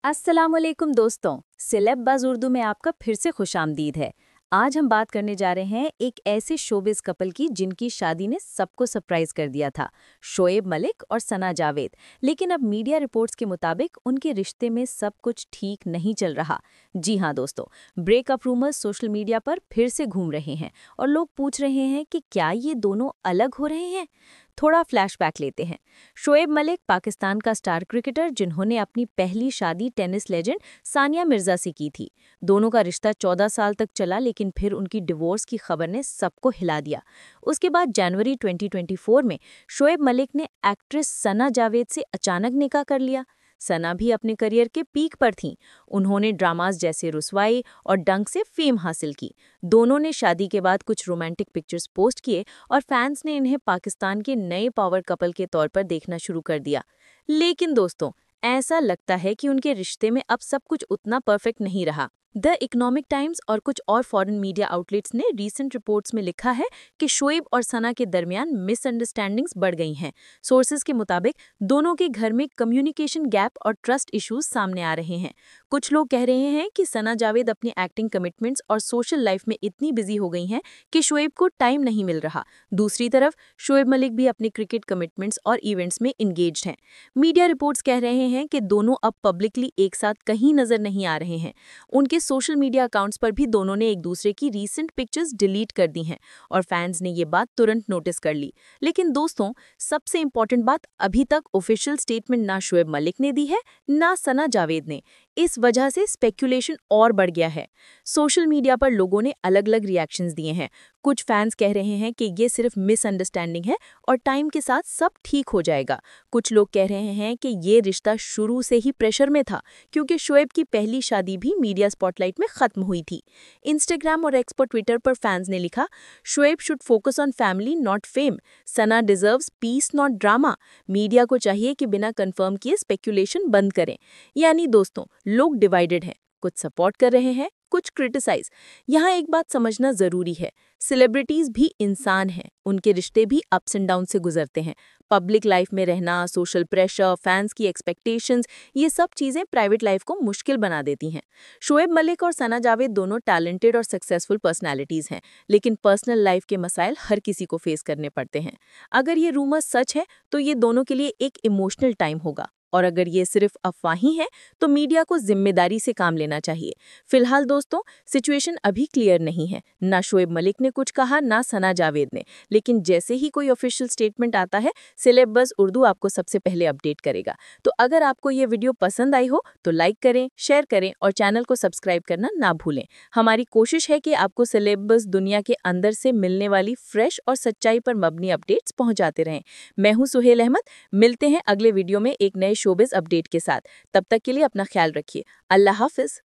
अस्सलामुअलैकुम दोस्तों, celeb buzz Urdu में आपका फिर से खुशामदीद है। आज हम बात करने जा रहे हैं एक ऐसे शोबिज़ कपल की जिनकी शादी ने सबको सरप्राइज कर दिया था, शोएब मलिक और सना जावेद। लेकिन अब मीडिया रिपोर्ट्स के मुताबिक उनके रिश्ते में सब कुछ ठीक नहीं चल रहा। जी हाँ दोस्तों, ब्रेकअप रूमर्स सोशल मीडिया पर फिर से घूम रहे हैं और लोग पूछ रहे हैं कि क्या ये दोनों अलग हो रहे हैं। थोड़ा फ्लैशबैक लेते हैं। शोएब मलिक पाकिस्तान का स्टार क्रिकेटर जिन्होंने अपनी पहली शादी टेनिस लेजेंड सानिया मिर्जा से की थी। दोनों का रिश्ता 14 साल तक चला, लेकिन फिर उनकी डिवोर्स की खबर ने सबको हिला दिया। उसके बाद जनवरी 2024 में शोएब मलिक ने एक्ट्रेस सना जावेद से अचानक निकाह कर लिया। सना भी अपने करियर के पीक पर थीं। उन्होंने ड्रामास जैसे रुसवाई और डंक से फेम हासिल की। दोनों ने शादी के बाद कुछ रोमांटिक पिक्चर्स पोस्ट किए और फैंस ने इन्हें पाकिस्तान के नए पावर कपल के तौर पर देखना शुरू कर दिया। लेकिन दोस्तों, ऐसा लगता है कि उनके रिश्ते में अब सब कुछ उतना परफेक्ट नहीं रहा। द इकोनॉमिक टाइम्स और कुछ और फॉरेन मीडिया आउटलेट्स ने रीसेंट रिपोर्ट्स में लिखा है कि शोएब और सना के दरमियान मिसअंडरस्टैंडिंग्स बढ़ गई हैं। सोर्सेज के मुताबिक दोनों के घर में कम्युनिकेशन गैप और ट्रस्ट इश्यूज सामने आ रहे हैं। कुछ लोग कह रहे हैं कि सना जावेद अपनी एक्टिंग कमिटमेंट्स और सोशल लाइफ में इतनी बिजी हो गई हैं कि शोएब को टाइम नहीं मिल रहा। दूसरी तरफ शोएब मलिक भी अपने क्रिकेट कमिटमेंट्स और इवेंट्स में इंगेज्ड हैं। मीडिया रिपोर्ट्स कह रहे हैं कि दोनों अब पब्लिकली एक साथ कहीं नजर नहीं आ रहे हैं। उनके सोशल मीडिया अकाउंट्स पर भी दोनों ने एक दूसरे की रीसेंट पिक्चर्स डिलीट कर दी हैं और फैंस ने ये बात तुरंत नोटिस कर ली। लेकिन दोस्तों, सबसे इंपॉर्टेंट बात, अभी तक ऑफिशियल स्टेटमेंट ना शोएब मलिक ने दी है ना सना जावेद ने। इस वजह से स्पेकुलेशन और बढ़ गया है। सोशल मीडिया पर लोगों ने अलग अलग रिएक्शंस दिए हैं। कुछ फैंस कह रहे हैं कि ये सिर्फ मिसअंडरस्टैंडिंग है और टाइम के साथ सब ठीक हो जाएगा। कुछ लोग कह रहे हैं कि ये रिश्ता शुरू से ही प्रेशर में था, क्योंकि शोएब की पहली शादी भी मीडिया स्पॉटलाइट में खत्म हुई थी। इंस्टाग्राम और एक्स पर ट्विटर पर फैंस ने लिखा, Shoaib should focus on family not fame, Sana deserves peace not drama. Media को चाहिए कि बिना कंफर्म किए स्पेकुलेशन बंद करें। यानी दोस्तों, लोग डिवाइडेड हैं, कुछ सपोर्ट कर रहे हैं, कुछ क्रिटिसाइज। यहाँ एक बात समझना जरूरी है, सेलिब्रिटीज भी इंसान हैं, उनके रिश्ते भी अप्स एंड डाउन से गुजरते हैं। पब्लिक लाइफ में रहना, सोशल प्रेशर, फैंस की एक्सपेक्टेशंस, ये सब चीजें प्राइवेट लाइफ को मुश्किल बना देती हैं। शोएब मलिक और सना जावेद दोनों टैलेंटेड और सक्सेसफुल पर्सनालिटीज हैं, लेकिन पर्सनल लाइफ के मसाइल हर किसी को फेस करने पड़ते हैं। अगर ये रूमर सच है तो ये दोनों के लिए एक इमोशनल टाइम होगा, और अगर ये सिर्फ अफवाही है तो मीडिया को जिम्मेदारी से काम लेना चाहिए। फिलहाल दोस्तों, सिचुएशन अभी क्लियर नहीं है। ना शोएब मलिक ने कुछ कहा, ना सना जावेद ने। लेकिन जैसे ही कोई ऑफिशियल स्टेटमेंट आता है, सेलेब बज़ उर्दू आपको सबसे पहले अपडेट करेगा। तो अगर आपको ये वीडियो पसंद आई हो तो लाइक करें, शेयर करें और चैनल को सब्सक्राइब करना ना भूलें। हमारी कोशिश है कि आपको सेलेब बज़ दुनिया के अंदर से मिलने वाली फ्रेश और सच्चाई पर मबनी अपडेट्स पहुंचाते रहें। मैं हूं सुहेल अहमद। मिलते हैं अगले वीडियो में एक नए शोबिज़ अपडेट के साथ। तब तक के लिए अपना ख्याल रखिए। अल्लाह हाफिज।